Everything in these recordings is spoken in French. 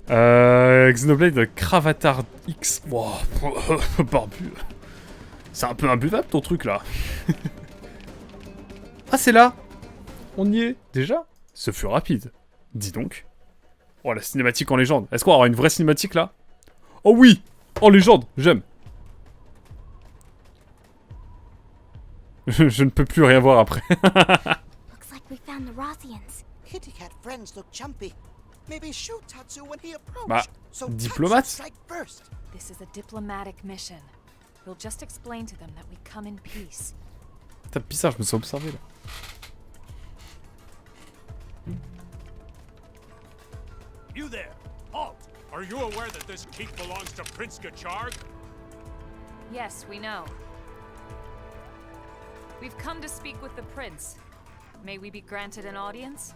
Xenoblade Cravatar X. Wow. Barbu. C'est un peu imbuvable ton truc là. Ah, c'est là. On y est. Déjà? Ce fut rapide. Dis donc. Oh, la cinématique en légende. Est-ce qu'on aura une vraie cinématique là? Oh oui! En légende, j'aime. Je ne peux plus rien voir après. Looks like we found the Rothians. Kitty cat friends look jumpy. Maybe shoot Tatsu when he approaches. Bah, so diplomate. Tatsu strike first. This is a diplomatic mission. We'll just explain to them that we come in peace. Putain, bizarre, je me suis observé là. You there! Halt! Are you aware that this keep belongs to Prince Gacharg? Yes, we know. We've come to speak with the prince. May we be granted an audience?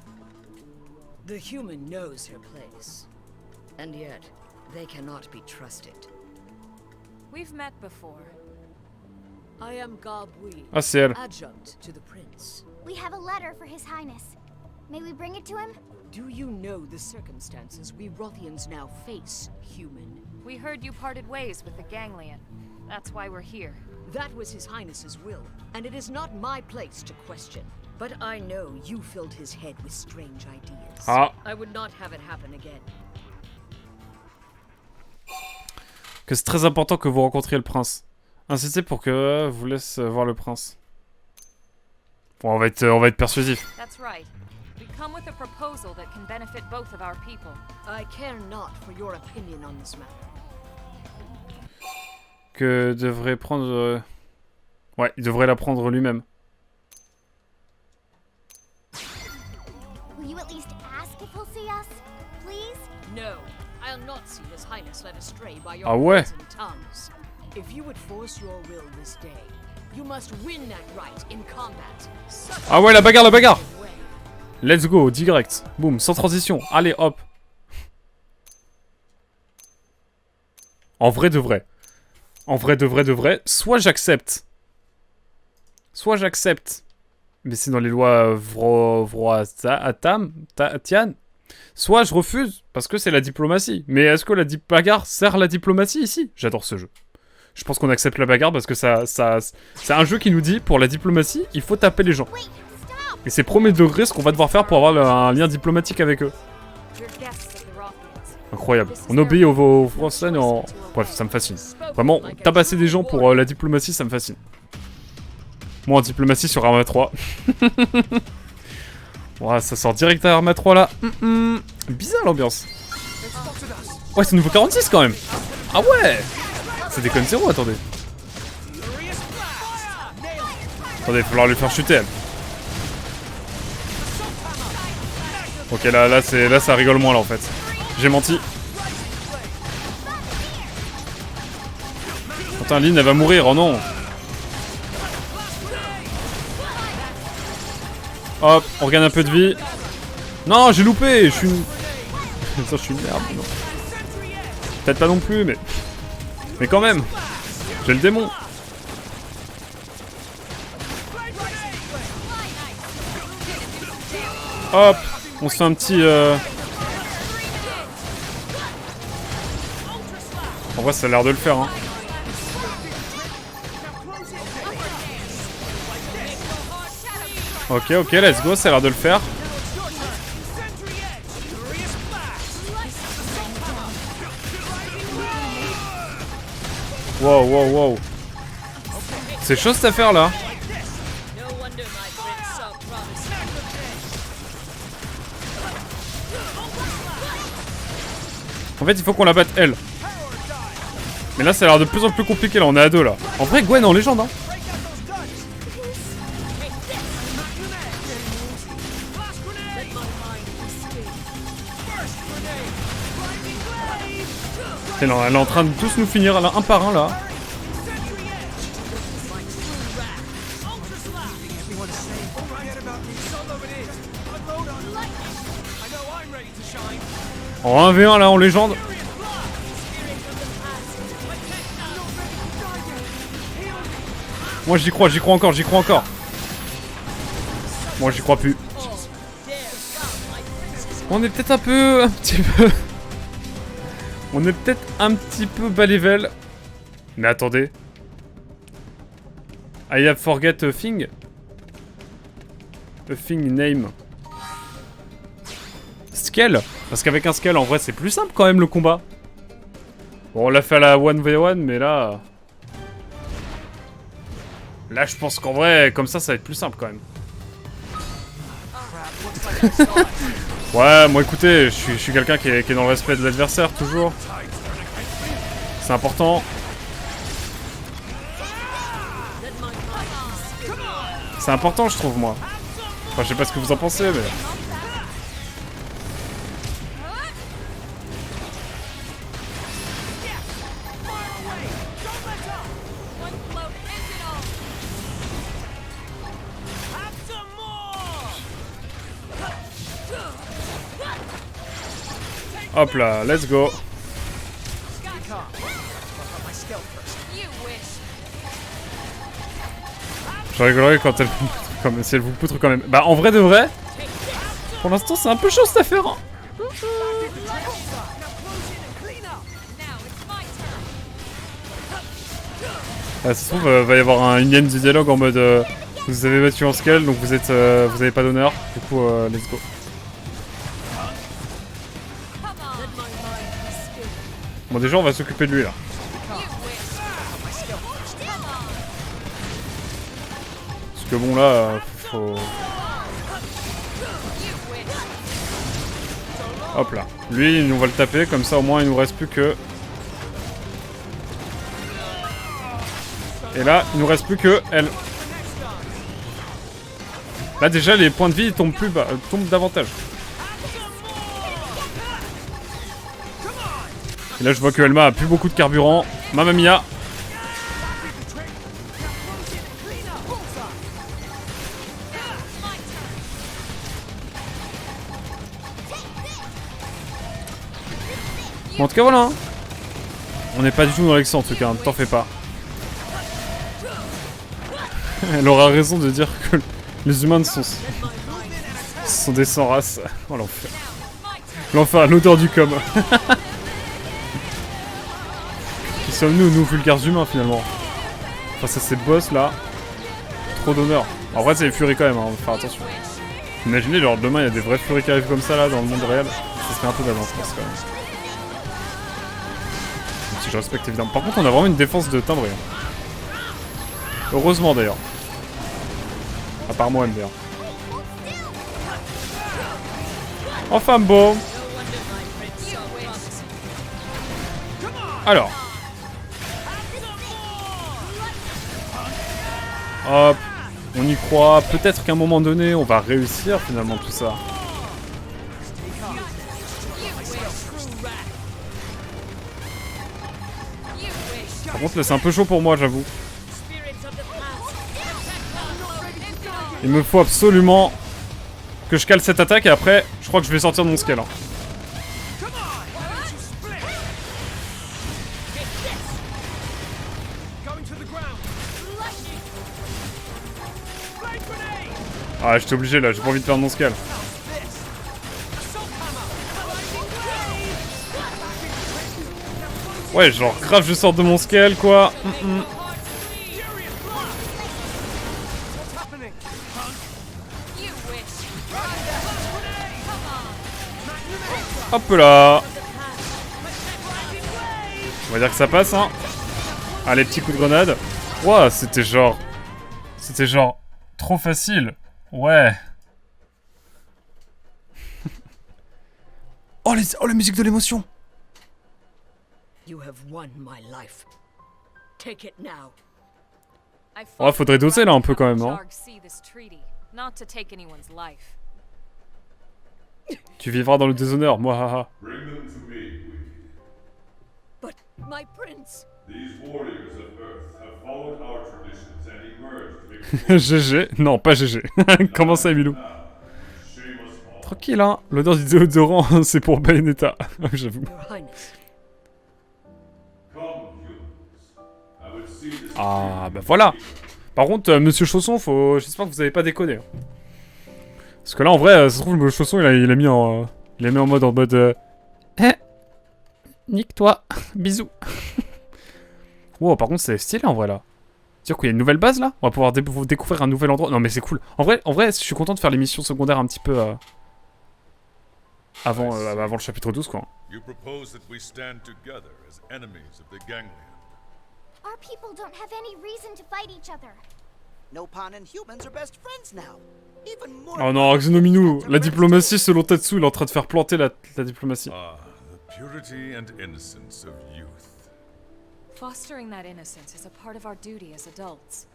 The human knows her place, and yet they cannot be trusted. We've met before. I am Gabui, Ah, c'est elle. adjunct to the prince. We have a letter for His Highness. May we bring it to him? Do you know the circumstances we Rothians now face, human? We heard you parted ways with the Ganglion. That's why we're here. That was His Highness's will, and it is not my place to question. But I know you filled his head with strange ideas. Ah. I would not have it happen again. Que c'est très important que vous rencontriez le prince. Insistez pour que vous laisse voir le prince. Bon, on va être persuasif. That's right. We come with a proposal that can benefit both of our people. I care not for your opinion on this matter. Que devrait prendre... Ouais, il devrait la prendre lui-même. Will you at least ask if he'll see us? Please? No, I'll not see His Highness led astray by your Ah ouais. words and tongues. If you would force your will this day, you must win that right in combat. Ah ouais, la bagarre, la bagarre! Let's go, direct. Boum, sans transition. Allez, hop. En vrai de vrai. En vrai de vrai de vrai. Soit j'accepte. Soit j'accepte. Mais c'est dans les lois Tian. Soit je refuse, parce que c'est la diplomatie. Mais est-ce que la bagarre sert la diplomatie ici? J'adore ce jeu. Je pense qu'on accepte la bagarre parce que c'est un jeu qui nous dit, pour la diplomatie, il faut taper les gens. Et c'est premier degré ce qu'on va devoir faire pour avoir un lien diplomatique avec eux. Incroyable. On obéit aux Français en... Bref, ça me fascine. Vraiment, tabasser des gens pour la diplomatie, ça me fascine. Moi en diplomatie sur Arma 3. Ouais, ça sort direct à Arma 3 là. Bizarre l'ambiance. Ouais, c'est nouveau 46 quand même. Ah ouais. Ça déconne zéro, attendez. Attendez, il va falloir lui faire chuter elle. Ok, là ça rigole moins là en fait. J'ai menti. Attends, Lynn elle va mourir, oh non. Hop, on regagne un peu de vie. Non, j'ai loupé, je suis une... Ça, je suis une merde, non. Peut-être pas non plus, mais... Mais quand même. J'ai le démon. Hop, on se fait un petit... En vrai, ça a l'air de le faire, hein. Ok, ok, let's go, ça a l'air de le faire. Wow, wow, wow. C'est chaud cette affaire là. En fait, il faut qu'on la batte elle. Mais là, ça a l'air de plus en plus compliqué là, on est à deux là. En vrai, Gwen en légende, hein. Elle est en train de tous nous finir là, un par un là. En 1v1 là en légende. Moi j'y crois encore, j'y crois encore. Moi j'y crois plus. On est peut-être un petit peu... On est peut-être un petit peu bas level. Mais attendez. I have forget a thing. A thing name. Scale. Parce qu'avec un scale, en vrai, c'est plus simple quand même le combat. Bon, on l'a fait à la 1v1, mais là... Là, je pense qu'en vrai, comme ça va être plus simple quand même. Ouais, moi écoutez, je suis quelqu'un qui est dans le respect de l'adversaire, toujours. C'est important. C'est important, je trouve, moi. Enfin, je sais pas ce que vous en pensez, mais... Hop là, let's go. Je rigolerais quand elle comme si elle vous poutre quand même. Bah en vrai de vrai, pour l'instant c'est un peu chaud cette affaire. Hein. Ah, ça se trouve va y avoir une ligne de dialogue en mode vous avez battu en scale donc vous avez pas d'honneur. Du coup let's go. Bon déjà on va s'occuper de lui là. Parce que bon là faut... Hop là. Lui on va le taper comme ça au moins il nous reste plus que... Et là il nous reste plus que elle. Là déjà les points de vie tombent plus bas, tombent davantage. Et là je vois que Elma a plus beaucoup de carburant. Mamma mia. Bon, en tout cas voilà. On n'est pas du tout dans l'excès en tout cas, ne t'en fais pas. Elle aura raison de dire que les humains sont des sans race. Oh l'enfer. L'enfer, l'odeur du com. Qui sommes-nous, nous vulgaires humains finalement? Face à ces boss là. Trop d'honneur. En vrai c'est les furies quand même, hein, faut faire attention. Imaginez genre demain il y a des vraies furies qui arrivent comme ça là dans le monde réel. Ça serait un peu d'avance je pense quand même. Même si je respecte évidemment. Par contre on a vraiment une défense de timbré. Hein. Heureusement d'ailleurs. À part moi d'ailleurs. Enfin bon. Alors. Hop. On y croit. Peut-être qu'à un moment donné, on va réussir finalement tout ça. Par contre là c'est un peu chaud pour moi j'avoue. Il me faut absolument que je cale cette attaque et après je crois que je vais sortir de mon scale. Hein. Ah j'étais obligé là, j'ai pas envie de perdre mon scale. Ouais genre grave je sors de mon scale quoi. Hop là. On va dire que ça passe hein. Allez petit coup de grenade. Ouah c'était genre... C'était genre... Trop facile. Ouais. Oh la musique de l'émotion. Ouais faudrait doser là un peu quand même hein. Tu vivras dans le déshonneur, moi haha. But my prince. GG. Non, pas GG. Comment ça, Emilou? Tranquille, hein. L'odeur du déodorant, c'est pour Bayonetta. J'avoue. Ah, bah voilà. Par contre, Monsieur Chausson, faut... j'espère que vous avez pas déconné. Parce que là, en vrai, ça se trouve, le Chausson, il a mis en mode... Nique-toi. Bisous. Wow, par contre, c'est stylé en vrai là. C'est-à-dire qu'il y a une nouvelle base là. On va pouvoir découvrir un nouvel endroit. Non, mais c'est cool. En vrai, je suis content de faire les missions secondaires un petit peu avant le chapitre 12, quoi. You propose that we stand together as enemies of the gangland. Our people don't have any reason to fight each other. No Pan and humans are best friends now. Even more. Oh non, Xenominou, la diplomatie selon Tetsu, il est en train de faire planter la diplomatie. Ah, the purity and innocence of youth. Fostering that innocence is a part of our duty as adults.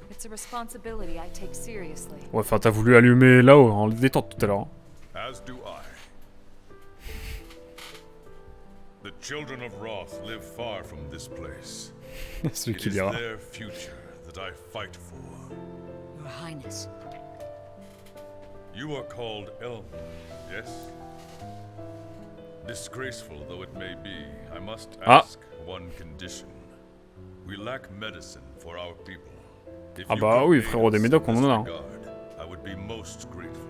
It's a responsibility I take seriously. Ouais, enfin, t'as voulu allumer là-haut en détente tout à l'heure. Hein. As do I. The children of Roth live far from this place. Celui It qui is lira. their future that I fight for. Your Highness. You are called Elm, yes? Disgraceful though it may be, I must ask one condition. We lack medicine for our people. If Ah you bah could oui, aid frérot, des us in médocs, on this en a, hein. regard, I would be most grateful.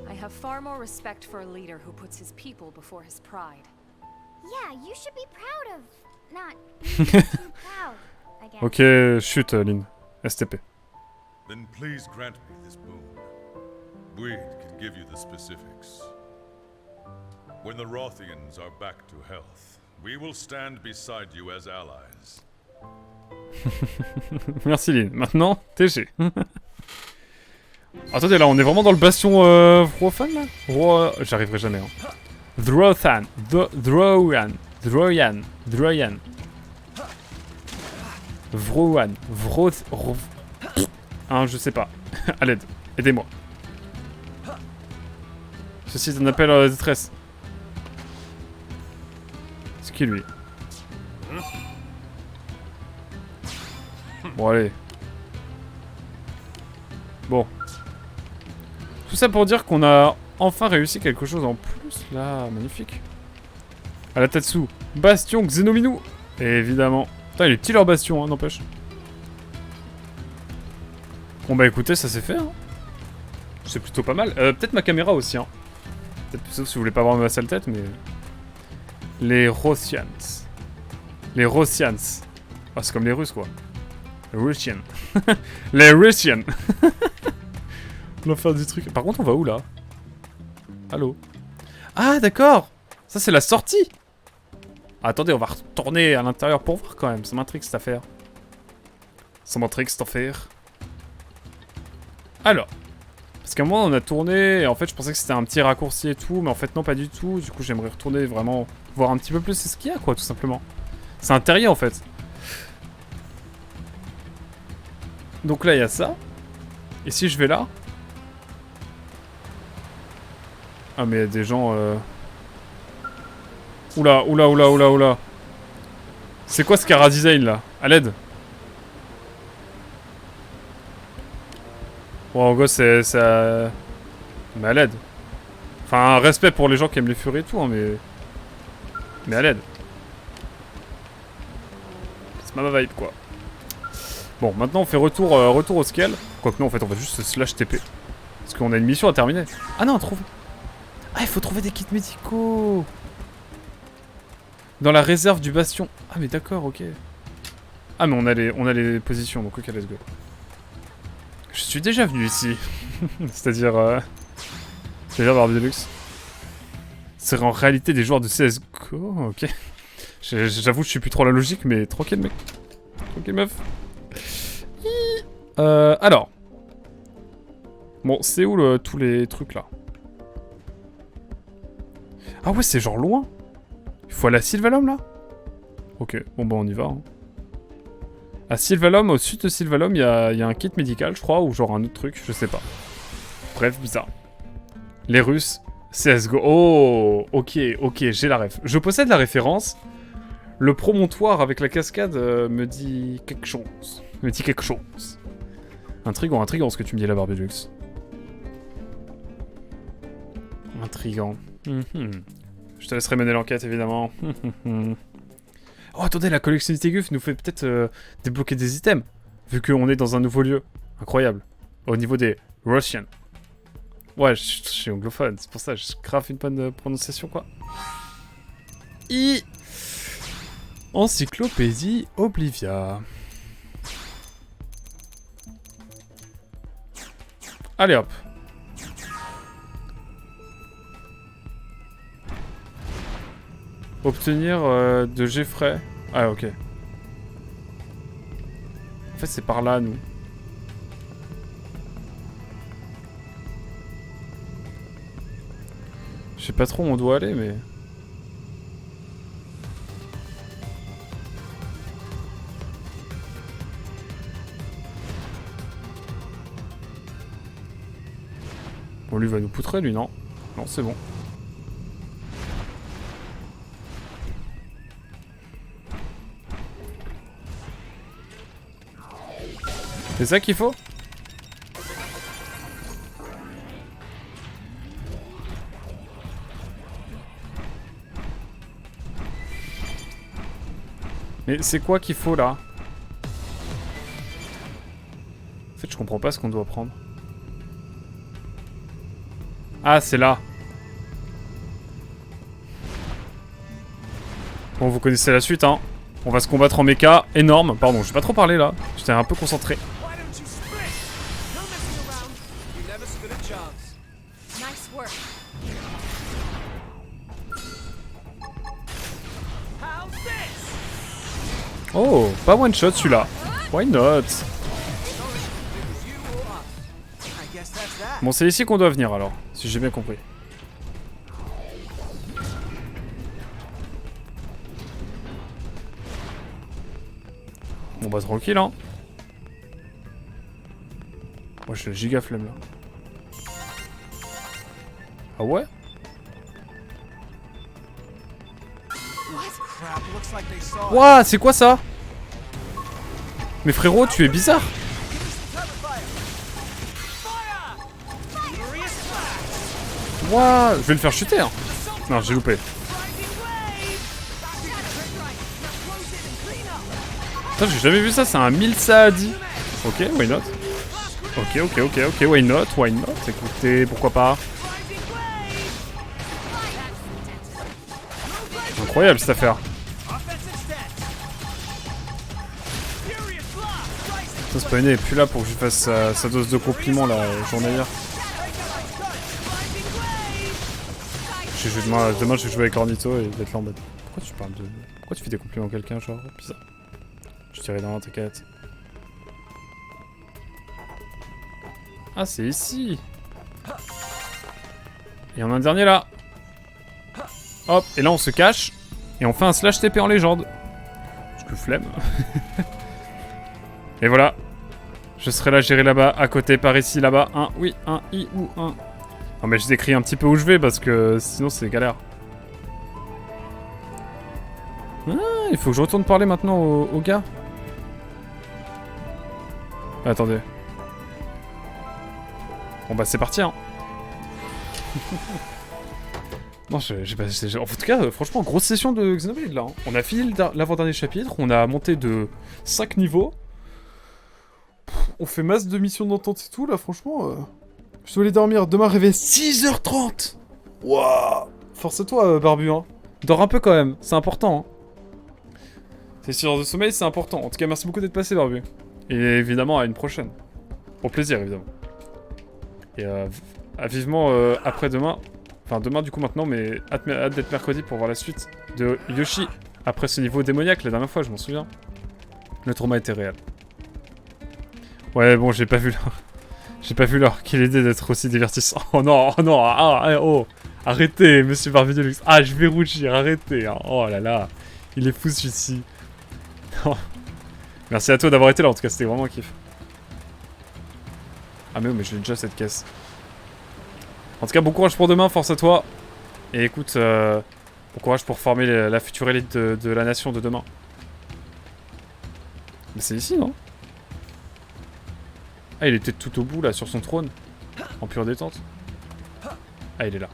I have far more respect for a leader who puts his people before his pride. Yeah, you should be proud of... Not being too proud, I guess. Ok, chute, Lynn. STP. Then please grant me this boon. Weed can give you the specifics. When the Rothians are back to health, we will stand beside you as allies. Merci, Lynn. Maintenant, TG. Attendez, là, on est vraiment dans le bastion Vrofan, là J'arriverai jamais, hein. Drothan. Droyan. Vroan. Hein, je sais pas. À l'aide. Aidez-moi. Ceci est un appel à la détresse. C'est qui, lui? Bon, allez. Bon. Tout ça pour dire qu'on a enfin réussi quelque chose en plus, là. Magnifique. À la Tatsu. Bastion Xenominou. Et évidemment. Putain, il est petit leur bastion, hein, n'empêche. Bon bah écoutez, ça c'est fait, hein. C'est plutôt pas mal. Peut-être ma caméra aussi, hein. Peut-être, sauf si vous voulez pas voir ma sale tête, mais... Les Rothians. Les Rothians. Ah, c'est comme les Russes, quoi. Les Russians. Les Russians. On va faire du truc. Par contre, on va où, là? Allô? Ah, d'accord. Ça, c'est la sortie. Attendez, on va retourner à l'intérieur pour voir, quand même. Ça m'intrigue, cette affaire. Ça m'intrigue, cette affaire. Alors. Parce qu'à un moment, on a tourné, et en fait, je pensais que c'était un petit raccourci et tout, mais en fait, non, pas du tout. Du coup, j'aimerais retourner vraiment voir un petit peu plus ce qu'il y a, quoi, tout simplement. C'est un terrier, en fait. Donc là, il y a ça. Et si je vais là... Ah, mais il y a des gens... Oula, oula, oula, oula, oula. C'est quoi ce Cara Design, là? À l'aide. Bon, en gros, c'est... Mais à l'aide. Enfin, un respect pour les gens qui aiment les furies et tout, hein, mais... Mais à l'aide. C'est ma vibe, quoi. Bon, maintenant, on fait retour au scale. Quoique non, en fait, on va juste se slash TP. Parce qu'on a une mission à terminer. Ah non, trouver. Ah, il faut trouver des kits médicaux. Dans la réserve du bastion. Ah, mais d'accord, ok. Ah, mais on a les positions, donc ok, let's go. Je suis déjà venu ici. C'est-à-dire Barbie Deluxe. C'est en réalité des joueurs de CSGO, ok. J'avoue, je suis plus trop la logique, mais tranquille, mec. Tranquille, meuf. Alors. Bon, c'est où tous les trucs, là? Ah ouais, c'est genre loin. Il faut aller à Sylvalum, là? Ok, bon bah on y va. Hein. À Sylvalum, au sud de Sylvalum, il y a un kit médical, je crois, ou genre un autre truc, je sais pas. Bref, bizarre. Les Russes, CSGO. Oh, ok, j'ai la ref. Je possède la référence. Le promontoire avec la cascade me dit quelque chose. Intriguant ce que tu me dis là, Barbie Deluxe. Intriguant. Je te laisserai mener l'enquête, évidemment. Oh, attendez, la collectionnité Guf nous fait peut-être débloquer des items. Vu qu'on est dans un nouveau lieu. Incroyable. Au niveau des Russians. Ouais, je suis anglophone, c'est pour ça, je grave une bonne prononciation, quoi. I. Encyclopédie Oblivia. Allez hop. Obtenir de Geoffrey. Ah ok. En fait c'est par là nous. Je sais pas trop où on doit aller mais... Bon lui va nous poutrer lui non? Non c'est bon. C'est ça qu'il faut? Mais c'est quoi qu'il faut là? En fait je comprends pas ce qu'on doit prendre. Ah c'est là. Bon vous connaissez la suite hein. On va se combattre en méca énorme. Pardon j'ai pas trop parlé là. J'étais un peu concentré. Why don't you sprint? No messing around. You never stood a chance. Nice work. How's this? Oh pas one shot celui-là. Why not? You or us? I guess that's that. Bon c'est ici qu'on doit venir alors. Si j'ai bien compris. Bon bah tranquille hein. Moi j'ai la giga flemme là. Ah ouais? Crap, looks like they saw us. Ouah c'est quoi ça? Mais frérot tu es bizarre. Ouah je vais le faire chuter hein. Non j'ai loupé. Putain j'ai jamais vu ça, c'est un 1000 Saadi. Ok why not? Ok why not? Why not? Écoutez pourquoi pas. Incroyable cette affaire. Ça Spawné est plus là pour que je fasse sa dose de compliments la journalière. J'ai joué demain je vais jouer avec Ornito et d'être là en mode. Pourquoi tu parles de. Pourquoi tu fais des compliments à quelqu'un genre bizarre? Je tirais dans t'inquiète. Ah c'est ici. Et on a un dernier là. Hop, et là on se cache. Et on fait un slash TP en légende. Parce que flemme. Et voilà. Je serai là, j'irai là-bas, à côté, par ici, là-bas. Un oui, un i ou un. Non mais je décris un petit peu où je vais parce que sinon c'est galère. Ah, il faut que je retourne parler maintenant au gars. Attendez. Bon bah c'est parti hein. Non, j'ai pas... En tout cas, franchement, grosse session de Xenoblade là. Hein. On a fini l'avant-dernier chapitre, on a monté de 5 niveaux. On fait masse de missions d'entente et tout là, franchement. Je dois aller dormir, demain réveil 6h30. Waouh. Force à toi, Barbu. Hein. Dors un peu quand même, c'est important. Hein. Ces 6 heures de sommeil, c'est important. En tout cas, merci beaucoup d'être passé, Barbu. Et évidemment, à une prochaine. Au plaisir, évidemment. Et à vivement après-demain. Enfin, demain, du coup, maintenant, mais hâte d'être mercredi pour voir la suite de Yoshi. Après ce niveau démoniaque, la dernière fois, je m'en souviens. Le trauma était réel. Ouais, bon, j'ai pas vu l'heure. J'ai pas vu l'heure qu'il aidait d'être aussi divertissant. Oh non, oh. Arrêtez, monsieur Barbu Deluxe. Ah, je vais rougir, arrêtez. Hein. Oh là là, il est fou celui-ci. Merci à toi d'avoir été là, en tout cas, c'était vraiment un kiff. Ah mais oui, mais j'ai déjà cette caisse. En tout cas, bon courage pour demain, force à toi. Et écoute, bon courage pour former la future élite de la nation de demain. Mais c'est ici, non? Ah, il était tout au bout, là, sur son trône. En pure détente. Ah, il est là.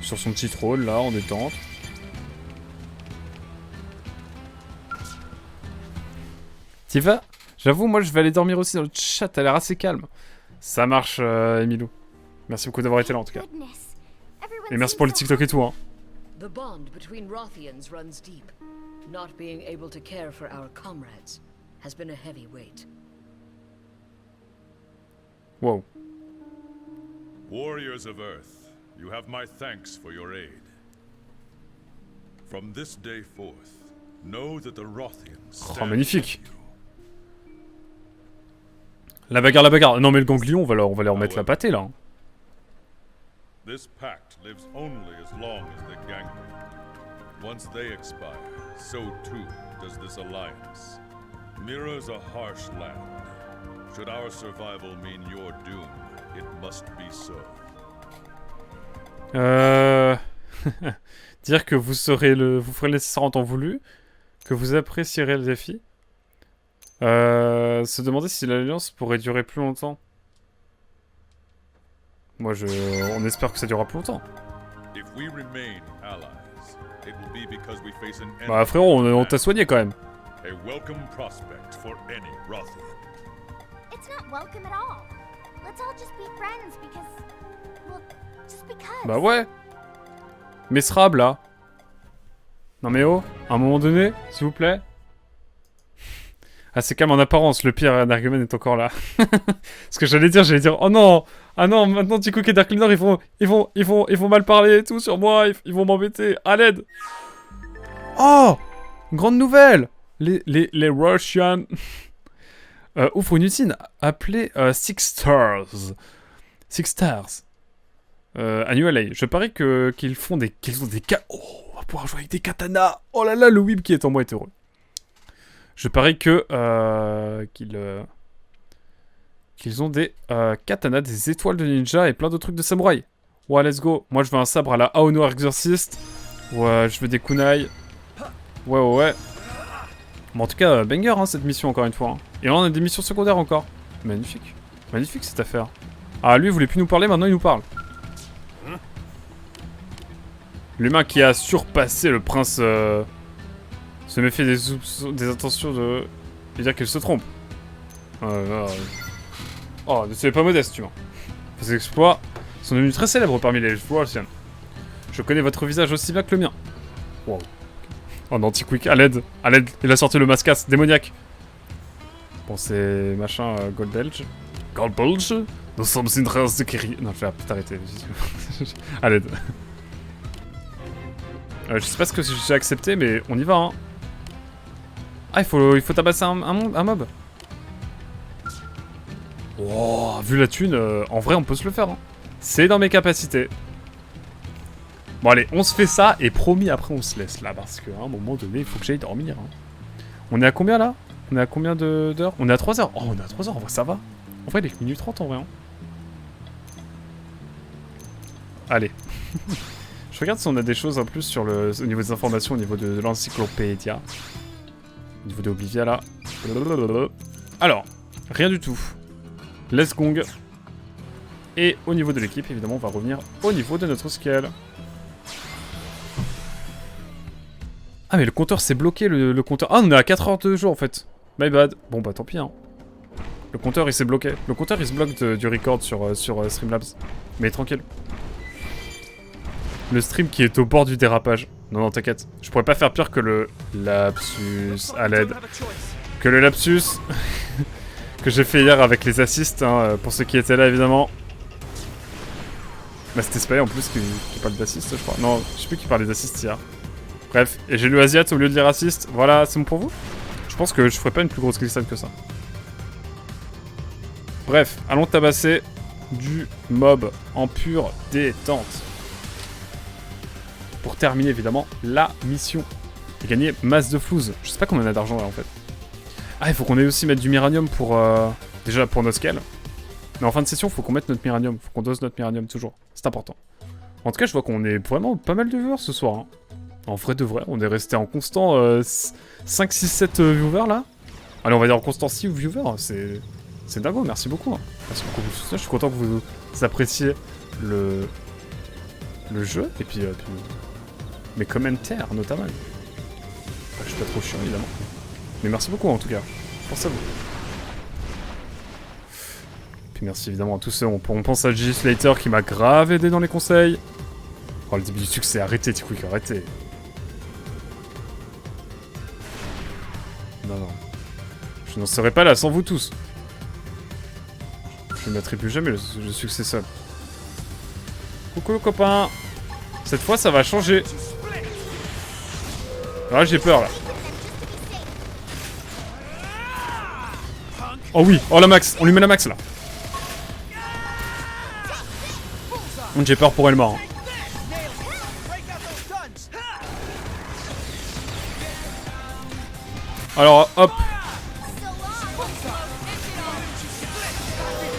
Sur son petit trône, là, en détente. T'y vas? J'avoue, moi, je vais aller dormir aussi dans le chat. T'as l'air assez calme. Ça marche, Emilou. Merci beaucoup d'avoir été là, en tout cas. Et merci pour le TikTok et tout, hein. The bond between Rothians runs deep. Not being able to care for our comrades has been a heavy weight. Wow. Warriors of Earth, you have my thanks for your aid. From this day forth, know that the Rothians Oh, stand magnifique. with you. La bagarre, la bagarre. Non mais le ganglion, on va leur mettre la pâtée là. Hein. This pact lives only as long as the Gangrel. Once they expire, so too does this alliance. Mira's a harsh land. Should our survival mean your doom, it must be so. Dire que vous ferez le nécessaire en temps voulu, que vous apprécierez le défi. Se demander si l'alliance pourrait durer plus longtemps. Moi, on espère que ça durera plus longtemps. If we remain allies, it will be because we face an enemy. Bah frérot, on t'a soigné quand même. A welcome prospect for any Rothian. It's not welcome at all. Let's all just be friends because, well, just because. Bah ouais. Mesrab là. Non mais oh, à un moment donné, s'il vous plaît. Ah c'est calme en apparence, le pire Energumen est encore là. Ce que j'allais dire, oh non. Ah non, maintenant T-Cook et Dark Liner, ils vont mal parler et tout sur moi, ils vont m'embêter. À l'aide. Oh, grande nouvelle. Les Russians ouvrent une usine appelée Six Stars. Six Stars. À New LA. Je parie qu'ils ont des oh, on va pouvoir jouer avec des katanas. Oh là là, le whip qui est en moi est heureux. Je parie qu'ils ont des katanas, des étoiles de ninja et plein de trucs de samouraï. Ouais, let's go. Moi, je veux un sabre à la Aono Exorcist. Ouais, je veux des kunai. Ouais. Bon, en tout cas, banger, hein, cette mission, encore une fois. Hein. Et là, on a des missions secondaires encore. Magnifique. Magnifique, cette affaire. Ah, lui, il voulait plus nous parler, maintenant, il nous parle. L'humain qui a surpassé le prince... se méfie des intentions de dire qu'il se trompe. Oh, ne soyez pas modeste, tu vois. Vos exploits sont devenus très célèbres parmi les Russians. Je connais votre visage aussi bien que le mien. Wow. Oh non, T-Quick, à l'aide, il a sorti le mascasse démoniaque. Bon, c'est machin Gold Belge. Gold Belge. Nous sommes une race de guerriers. Non, je vais peut-être arrêter. À l'aide. Je sais pas ce que j'ai accepté, mais on y va, hein. Ah, il faut tabasser un mob. Oh, vu la thune, en vrai, on peut se le faire. Hein. C'est dans mes capacités. Bon, allez, on se fait ça, et promis, après, on se laisse, là, parce qu'à un moment donné, il faut que j'aille dormir. Hein. On est à combien, là? On est à combien d'heures? On est à 3 heures. Oh, on est à 3 heures, en vrai, ça va. En vrai, il est que minute 30, en vrai. Hein. Allez. Je regarde si on a des choses en plus sur au niveau des informations, au niveau de l'encyclopédia. Au niveau de Oblivia, là. Alors, rien du tout. Let's gong. Et au niveau de l'équipe, évidemment, on va revenir au niveau de notre scale. Ah, mais le compteur s'est bloqué, le compteur... Ah, on est à 4 heures de jeu, en fait. My bad. Bon, bah, tant pis, hein. Le compteur, il s'est bloqué. Le compteur, il se bloque du record sur Streamlabs. Mais tranquille. Le stream qui est au bord du dérapage. Non, t'inquiète. Je pourrais pas faire pire que le lapsus à l'aide. Que le lapsus que j'ai fait hier avec les assists, hein, pour ceux qui étaient là, évidemment. Bah, c'était Spy en plus qui parle d'assist, je crois. Non, je sais plus qui parlait d'assist hier. Bref, et j'ai lu Asiat au lieu de dire assist. Voilà, c'est bon pour vous? Je pense que je ferai pas une plus grosse glissade que ça. Bref, allons tabasser du mob en pure détente. Pour terminer évidemment la mission. Et gagner masse de flouze. Je sais pas combien on a d'argent là en fait. Ah, il faut qu'on ait aussi mettre du miranium pour... déjà pour nos scales. Mais en fin de session, il faut qu'on mette notre miranium. Faut qu'on dose notre miranium toujours. C'est important. En tout cas, je vois qu'on est vraiment pas mal de viewers ce soir. Hein. En vrai de vrai, on est resté en constant 5, 6, 7 viewers là. Allez, on va dire en constant 6 viewers. C'est dingo, merci beaucoup. Hein. Merci beaucoup pour le soutien. Je suis content que vous appréciez le jeu. Et puis mes commentaires notamment. Enfin, je suis pas trop chiant évidemment. Mais merci beaucoup en tout cas. Pense à vous. Puis merci évidemment à tous ceux. On pense à G Slater qui m'a grave aidé dans les conseils. Oh, le début du succès, arrêtez, T-Quick, arrêtez. Non, non. Je n'en serais pas là sans vous tous. Je ne m'attribue jamais le succès seul. Coucou, copain. Cette fois, ça va changer. Ah, j'ai peur, là. Oh oui, oh la max, on lui met la max, là. J'ai peur pour Elmar. Alors, hop.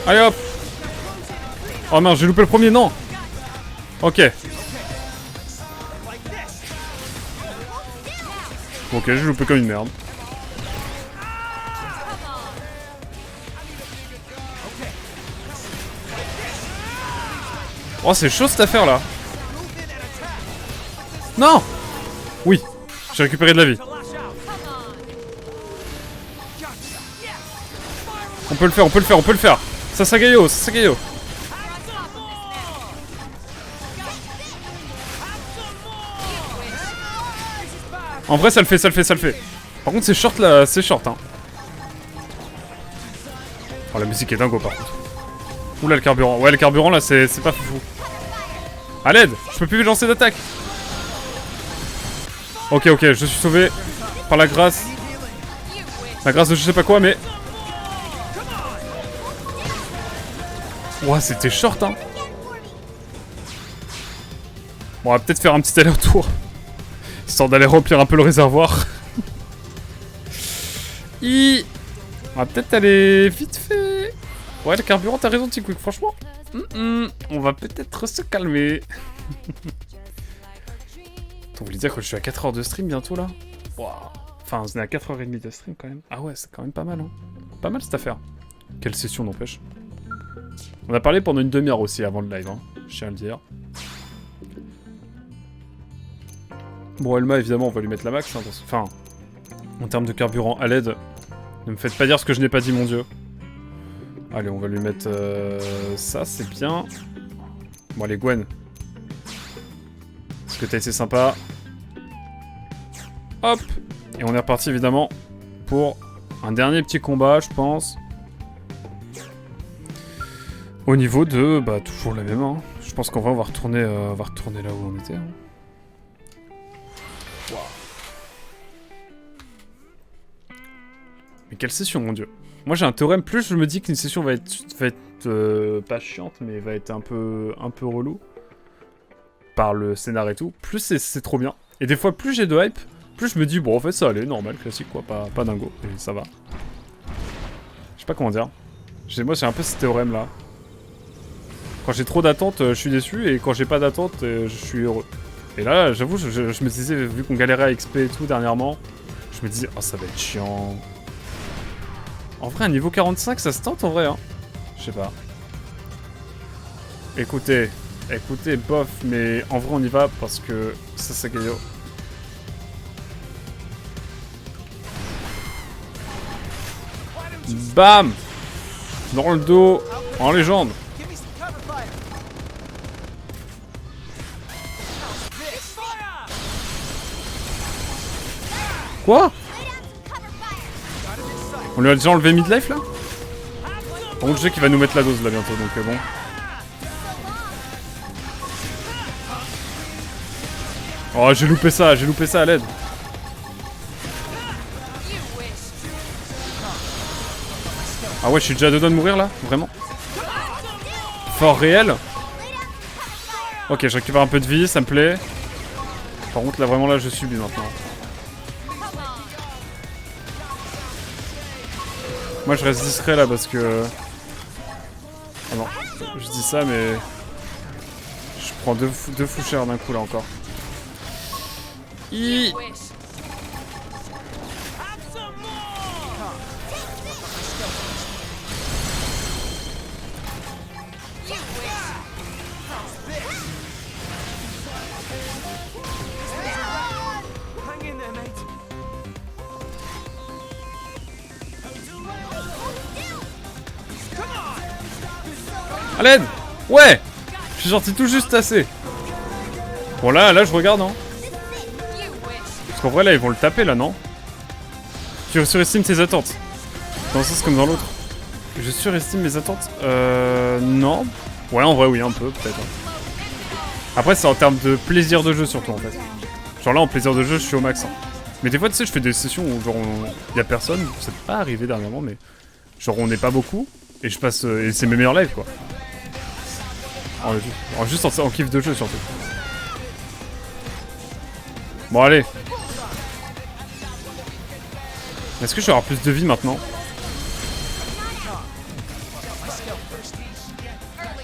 Allez, hop. Oh mince, j'ai loupé le premier, non. Ok. Ok, j'ai loupé comme une merde. Oh, c'est chaud cette affaire là. Non. Oui, j'ai récupéré de la vie. On peut le faire, on peut le faire, on peut le faire. Sasagayo, Sasagayo. En vrai, ça le fait, ça le fait, ça le fait. Par contre, c'est short là, c'est short, hein. Oh, la musique est dingo par contre. Oula, le carburant. Ouais, le carburant là, c'est pas fou. À l'aide, je peux plus lancer d'attaque. Ok, ok, je suis sauvé par la grâce. La grâce de je sais pas quoi, mais. Ouah, c'était short, hein. Bon, on va peut-être faire un petit aller-retour. Histoire d'aller remplir un peu le réservoir. On va peut-être aller vite fait. Ouais, le carburant, t'as raison, T-Quick, franchement. On va peut-être se calmer. On voulait dire que je suis à 4 heures de stream bientôt, là. Wow. Enfin, on est à 4h30 de stream, quand même. Ah ouais, c'est quand même pas mal, hein. Pas mal, cette affaire. Quelle session, n'empêche. On a parlé pendant une demi-heure aussi, avant le live, hein. Je tiens à le dire. Bon, Elma, évidemment, on va lui mettre la max. Hein, enfin, en termes de carburant, à l'aide. Ne me faites pas dire ce que je n'ai pas dit, mon dieu. Allez, on va lui mettre ça, c'est bien. Bon, allez, Gwen. Est-ce que t'as été sympa? Hop. Et on est reparti, évidemment, pour un dernier petit combat, je pense. Au niveau de... Bah, toujours la même, hein. Je pense qu'en vrai, on va retourner là où on était, hein. Wow. Mais quelle session, mon dieu. Moi j'ai un théorème, plus je me dis qu'une session va être pas chiante, mais va être un peu relou. Par le scénar et tout, plus c'est trop bien. Et des fois, plus j'ai de hype, plus je me dis, bon en fait ça allait, normal, classique quoi, pas dingo, et ça va. Je sais pas comment dire. Moi j'ai un peu ce théorème là. Quand j'ai trop d'attentes, je suis déçu, et quand j'ai pas d'attente, je suis heureux. Et là, j'avoue, je me disais, vu qu'on galérait à XP et tout dernièrement, je me disais, oh ça va être chiant. En vrai, un niveau 45, ça se tente en vrai, hein. Je sais pas. Écoutez, bof, mais en vrai, on y va parce que ça, c'est Gaio. Bam! Dans le dos, en légende. Quoi? On lui a déjà enlevé midlife là? Par contre je sais qu'il va nous mettre la dose là bientôt donc bon. Oh j'ai loupé ça à l'aide. Ah ouais je suis déjà à deux doigts de mourir là? Vraiment? Fort réel? Ok je récupère un peu de vie, ça me plaît. Par contre là vraiment là je subis maintenant. Moi je reste discret là parce que... Oh non, je dis ça mais... Je prends deux fouchères d'un coup là encore. À l'aide! Ouais! Je suis sorti tout juste assez. Bon là je regarde, hein. Parce qu'en vrai là ils vont le taper là, non? Tu surestimes tes attentes. Dans un sens comme dans l'autre. Je surestime mes attentes. Non. Ouais en vrai oui un peu peut-être. Après c'est en termes de plaisir de jeu surtout en fait. Genre là en plaisir de jeu je suis au max. Hein. Mais des fois tu sais je fais des sessions où genre y a personne. C'est pas arrivé dernièrement mais genre on n'est pas beaucoup. Et je passe... et c'est mes meilleurs lives quoi. Juste en kiff de jeu surtout. Bon allez. Est-ce que je vais avoir plus de vie maintenant?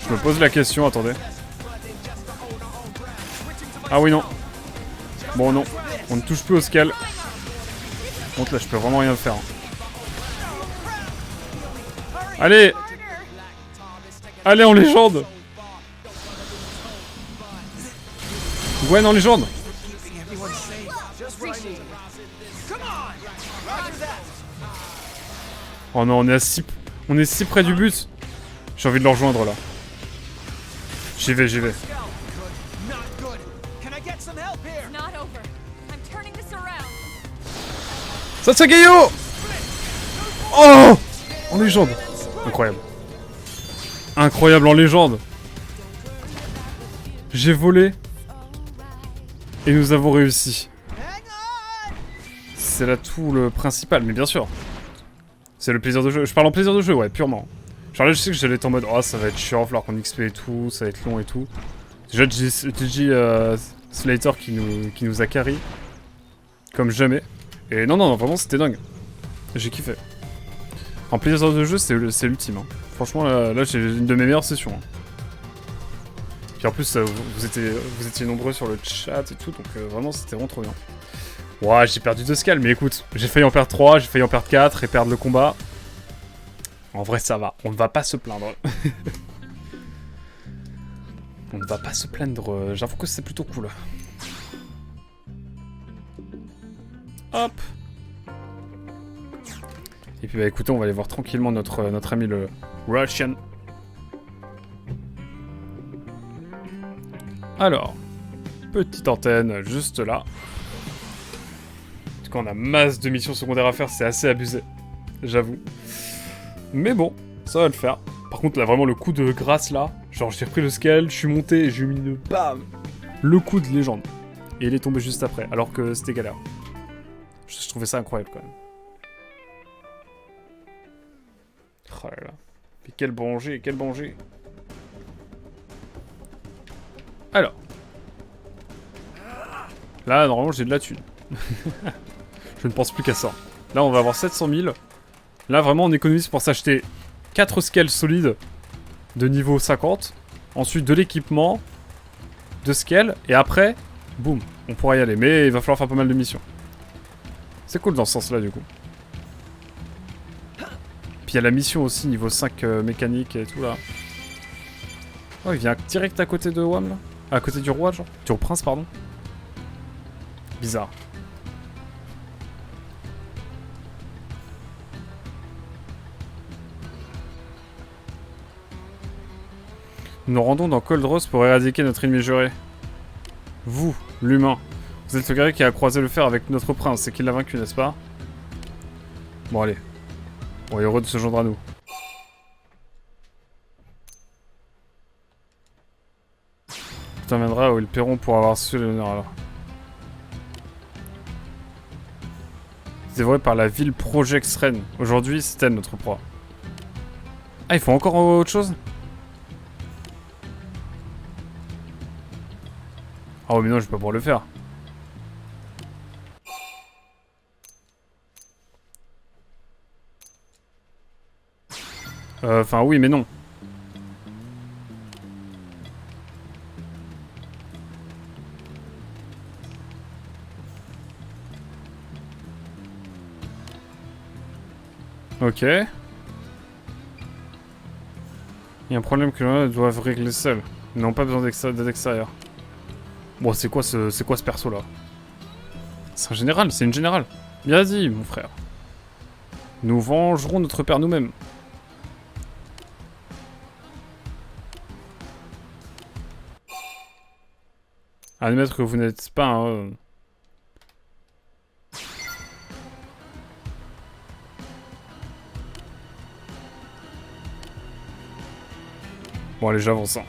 Je me pose la question, attendez. Ah oui non. Bon non. On ne touche plus au scale. Bon là je peux vraiment rien faire. Allez. Allez en légende. Gwen en légende. Oh non, on est si près du but. J'ai envie de le rejoindre là. J'y vais. Not good. Can I get some help here? It's not over. I'm turning this around. Sasagayo. Oh, en légende. Incroyable. Incroyable en légende. J'ai volé. Et nous avons réussi. C'est là tout le principal, mais bien sûr. C'est le plaisir de jeu. Je parle en plaisir de jeu, ouais, purement. Genre là, je sais que j'allais être en mode, oh, ça va être chiant, falloir qu'on XP et tout, ça va être long et tout. Déjà, GG Slater qui nous a carry. Comme jamais. Et non, vraiment, c'était dingue. J'ai kiffé. En plaisir de jeu, c'est l'ultime. Hein. Franchement, là j'ai une de mes meilleures sessions. Hein. Puis en plus, vous étiez nombreux sur le chat et tout, donc vraiment, c'était vraiment trop bien. Ouah, j'ai perdu 2 scales, mais écoute, j'ai failli en perdre 3, j'ai failli en perdre 4 et perdre le combat. En vrai, ça va, on ne va pas se plaindre. On ne va pas se plaindre, j'avoue que c'est plutôt cool. Hop. Et puis bah écoutez, on va aller voir tranquillement notre ami le Russian. Alors, petite antenne juste là. En tout cas, on a masse de missions secondaires à faire, c'est assez abusé, j'avoue. Mais bon, ça va le faire. Par contre, là, vraiment, le coup de grâce, là, genre, j'ai repris le scale, je suis monté et j'ai mis le bam, le coup de légende. Et il est tombé juste après, alors que c'était galère. Je trouvais ça incroyable, quand même. Oh là là. Mais quel bon jet, quel bon jet. Alors. Là, normalement, j'ai de la thune. Je ne pense plus qu'à ça. Là, on va avoir 700 000. Là, vraiment, on économise pour s'acheter 4 scales solides de niveau 50. Ensuite, de l'équipement, de scales. Et après, boum, on pourra y aller. Mais il va falloir faire pas mal de missions. C'est cool dans ce sens-là, du coup. Puis il y a la mission aussi, niveau 5 mécanique et tout, là. Oh, il vient direct à côté de WAM, là. À côté du roi, genre. Du prince, pardon. Bizarre. Nous nous rendons dans Cold Rose pour éradiquer notre ennemi juré. Vous, l'humain. Vous êtes le guerrier qui a croisé le fer avec notre prince et qui l'a vaincu, n'est-ce pas? Bon, allez. On est heureux de se joindre à nous. Tu t'emmèneras où ils paieront pour avoir su l'honneur alors. Dévoré par la ville Project Ren. Aujourd'hui, c'est elle notre proie. Ah, il faut encore autre chose? Oh mais non, je vais pas pouvoir le faire. Enfin oui, mais non. Ok. Il y a un problème que l'on doivent régler seul. Ils n'ont pas besoin d'aide extérieure. Bon, c'est quoi ce perso là? C'est un général, c'est une générale. Bien dit, mon frère. Nous vengerons notre père nous-mêmes. Admettre que vous n'êtes pas un... Bon, allez, j'avance. Hein.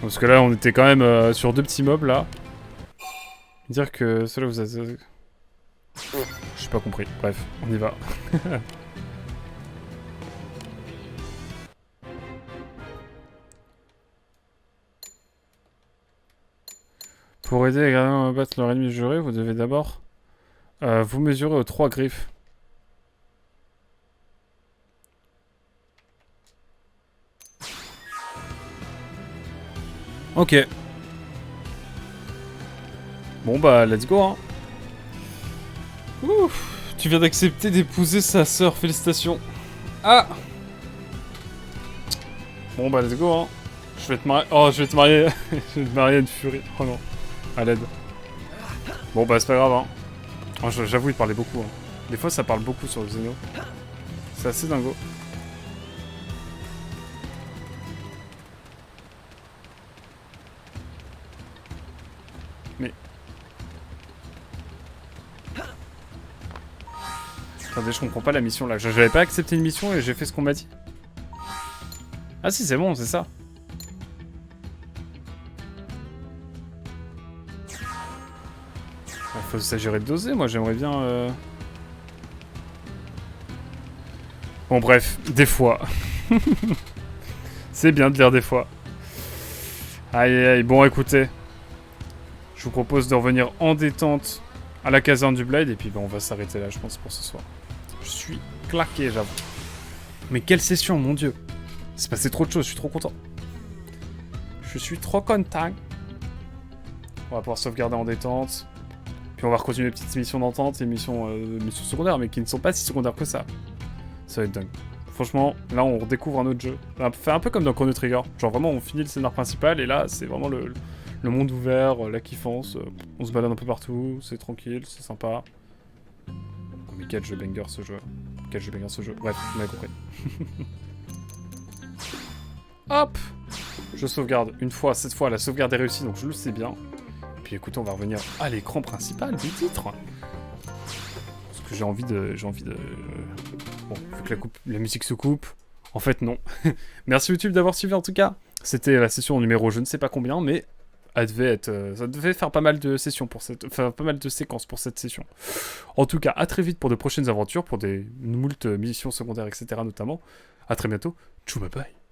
Parce que là, on était quand même sur 2 petits mobs, là. Dire que cela vous a... J'ai pas compris. Bref, on y va. Pour aider les gardiens à battre leur ennemi juré, vous devez d'abord vous mesurer aux 3 griffes. Ok. Bon bah, let's go, hein. Ouf, tu viens d'accepter d'épouser sa sœur, félicitations. Ah. Bon bah, let's go, hein. Je vais te marier... Oh, je vais te marier... je vais te marier à une furie. Oh non. À l'aide. Bon bah, c'est pas grave, hein. Oh, j'avoue, il parlait beaucoup, hein. Des fois, ça parle beaucoup sur le Xeno. C'est assez dingo. Mais... Attendez, je comprends pas la mission, là. J'avais pas accepté une mission et j'ai fait ce qu'on m'a dit. Ah si, c'est bon, c'est ça. Faut s'agirait de doser, moi j'aimerais bien... Bon bref, des fois. C'est bien de lire des fois. Aïe aïe aïe, bon écoutez. Je vous propose de revenir en détente à la caserne du Blade et puis on va s'arrêter là je pense pour ce soir. Je suis claqué j'avoue. Mais quelle session, mon dieu. C'est passé trop de choses, je suis trop content. Je suis trop content. On va pouvoir sauvegarder en détente. Puis on va continuer les petites missions d'entente et missions secondaires, mais qui ne sont pas si secondaires que ça. Ça va être dingue. Franchement, là on redécouvre un autre jeu. On va faire un peu comme dans Chrono Trigger. Genre vraiment on finit le scénar principal et là c'est vraiment le monde ouvert, la kiffance. On se balade un peu partout, c'est tranquille, c'est sympa. Oh, mais quel jeu banger ce jeu. Quel jeu banger ce jeu. Bref, vous m'avez compris. Hop! Je sauvegarde une fois, cette fois la sauvegarde est réussie donc je le sais bien. Puis écoutez, on va revenir à l'écran principal du titre. Parce que j'ai envie de... Bon, vu que la musique se coupe, en fait non. Merci YouTube d'avoir suivi en tout cas. C'était la session numéro je ne sais pas combien, mais elle devait être, ça devait faire pas mal de sessions pour cette... Enfin, pas mal de séquences pour cette session. En tout cas, à très vite pour de prochaines aventures, pour des moult missions secondaires, etc. notamment. À très bientôt. Tchou, bye bye.